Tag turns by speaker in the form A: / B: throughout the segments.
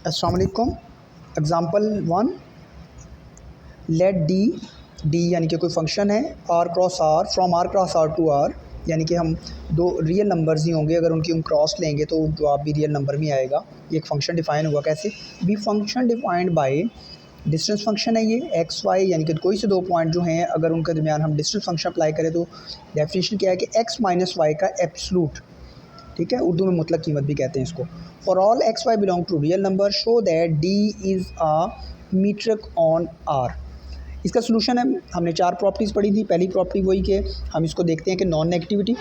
A: अस्सलाम वालेकुम। Example 1, late D यानी कि कोई फंक्शन है R cross R, from R cross R to R, यानी कि हम दो रियल नंबर्स ही होंगे, अगर उनकी हम क्रॉस लेंगे तो जवाब भी रियल नंबर में आएगा। ये एक फंक्शन डिफाइन हुआ कैसे, B function defined by distance function है ये एक्स वाई, यानी कि कोई से दो पॉइंट जो हैं अगर उनके दरमियान हम डिस्टेंस फंक्शन अप्लाई करें तो डेफिनेशन क्या है कि एक्स माइनस वाई का एब्सलूट, ठीक है, उर्दू में मुतलक कीमत भी कहते हैं इसको। For all X Y belong to real number show that D is a metric on R. इसका सोल्यूशन है, हमने 4 प्रॉपर्टीज़ पढ़ी थी। पहली प्रॉपर्टी वही कि हम इसको देखते हैं कि नॉन नेगेटिविटी।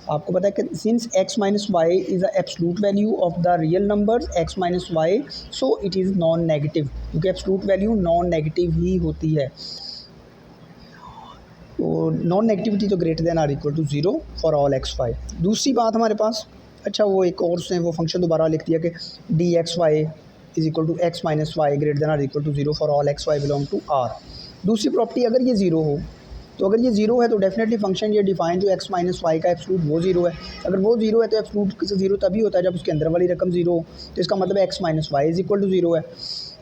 A: आपको पता है कि since X minus Y is a absolute value of the real numbers X minus Y, so it is non negative, क्योंकि एब्सलूट वैल्यू नॉन नेगेटिव ही होती है। तो नॉन नेगेटिविटी तो greater than or equal to 0 for all X Y. दूसरी बात हमारे पास, अच्छा वो एक और उसने वो फंक्शन दोबारा लिख दिया कि D X Y is equal to X minus Y greater than or equal to 0 for all X Y belong to R. दूसरी प्रॉपर्टी, अगर ये 0 हो तो अगर ये 0 है तो डेफिनेटली फंक्शन ये डिफाइन जो एक्स माइनस वाई का एब्सलूट वो 0 है। अगर वो 0 है तो एब्सलूट 0 तभी होता है जब उसके अंदर वाली रकम 0 हो, तो इसका मतलब X minus Y is equal to 0 है।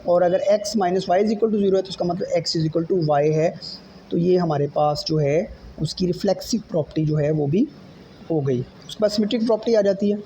A: और अगर X minus Y is equal to 0 है तो इसका मतलब X is equal to Y है। तो ये हमारे पास जो है उसकी रिफ्लेक्सिव प्रॉपर्टी जो है वो भी हो गई। उसके बाद सिमेट्रिक प्रॉपर्टी आ जाती है।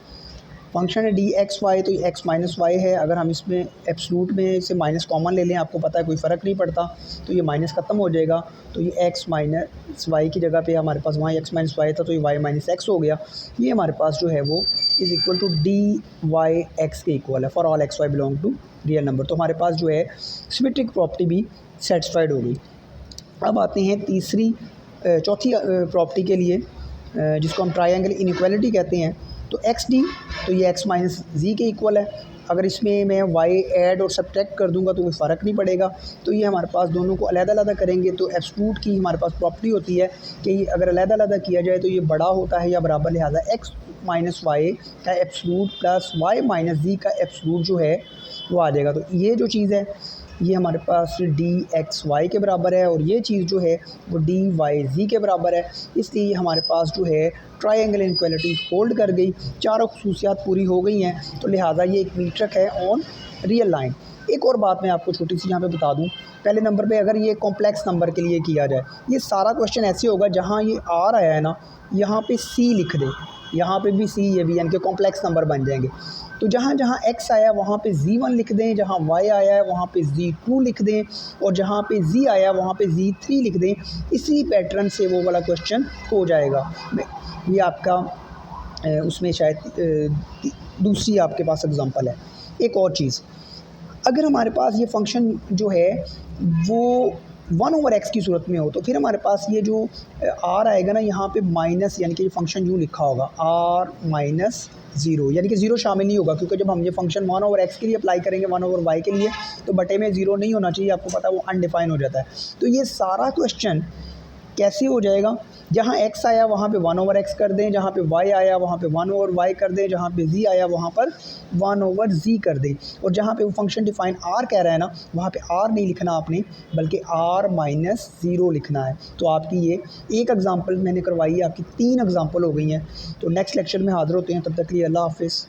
A: फंक्शन है डी एक्स वाई, तो ये एक्स माइनस वाई है। अगर हम इसमें एब्सलूट में से माइनस कॉमन ले लें, आपको पता है कोई फ़र्क नहीं पड़ता, तो ये माइनस ख़त्म हो जाएगा। तो ये एक्स माइनस वाई की जगह पे हमारे पास वहाँ एक्स माइनस वाई था, तो ये वाई माइनस एक्स हो गया। ये हमारे पास जो है वो is equal to D Y X के इक्वल है for all X Y belong to real number. तो हमारे पास जो है सिमेट्रिक प्रॉपर्टी भी सेटिस्फाइड हो गई। अब आते हैं चौथी प्रॉपर्टी के लिए, जिसको हम ट्रायंगल इनइक्वालिटी कहते हैं। तो एक्स डी, तो ये एक्स माइनस जी के इक्वल है। अगर इसमें मैं वाई ऐड और सब्ट्रैक्ट कर दूंगा तो कोई फ़र्क नहीं पड़ेगा। तो ये हमारे पास दोनों को अलग-अलग करेंगे तो एब्सलूट की हमारे पास प्रॉपर्टी होती है कि अगर अलग-अलग किया जाए तो ये बड़ा होता है या बराबर, लिहाजा एक्स माइनस वाई का एब्सलूट प्लस वाई माइनस जी का एब्सलूट जो है वो आ जाएगा। तो ये जो चीज़ है ये हमारे पास डी एक्स वाई के बराबर है और ये चीज़ जो है वो डी वाई जी के बराबर है। इसलिए हमारे पास जो है ट्रायंगल इनइक्वालिटी होल्ड कर गई, चारों खसूसियात पूरी हो गई हैं, तो लिहाजा ये एक मीट्रिक है ऑन रियल लाइन। एक और बात मैं आपको छोटी सी यहाँ पे बता दूँ, पहले नंबर पे अगर ये कॉम्प्लेक्स नंबर के लिए किया जाए, ये सारा क्वेश्चन ऐसे होगा जहाँ ये आर आया है ना, यहाँ पे सी लिख दे, यहाँ पे भी सी, ये भी, यानी कि कॉम्प्लेक्स नंबर बन जाएंगे। तो जहाँ जहाँ x आया वहाँ पे z1 लिख दें, जहाँ y आया है वहाँ पे z2 लिख दें, और जहाँ पे z आया वहाँ पे z3 लिख दें। इसी पैटर्न से वो वाला क्वेश्चन हो जाएगा। ये आपका उसमें शायद दूसरी आपके पास एग्जांपल है। एक और चीज़, अगर हमारे पास ये फंक्शन जो है वो 1/x की सूरत में हो तो फिर हमारे पास ये जो r आएगा ना, यहाँ पे माइनस, यानी कि ये फंक्शन यूँ लिखा होगा r माइनस 0, यानी कि 0 शामिल नहीं होगा, क्योंकि जब हम ये फंक्शन 1/x के लिए अप्लाई करेंगे 1/y के लिए तो बटे में 0 नहीं होना चाहिए, आपको पता है वो अनडिफाइन हो जाता है। तो ये सारा क्वेश्चन कैसे हो जाएगा, जहाँ x आया वहाँ पे 1/x कर दें, जहाँ पे y आया वहाँ पे 1/y कर दें, जहाँ पे z आया वहाँ पर 1/z कर दें, और जहाँ पे वो फंक्शन डिफाइन r कह रहा है ना वहाँ पे r नहीं लिखना आपने, बल्कि r माइनस 0 लिखना है। तो आपकी ये एक एग्ज़ाम्पल मैंने करवाई है, आपकी 3 एग्ज़ाम्पल हो गई हैं। तो नेक्स्ट लेक्चर में हाज़िर होते हैं, तब तक के लिए अल्लाह हाफ़िज़।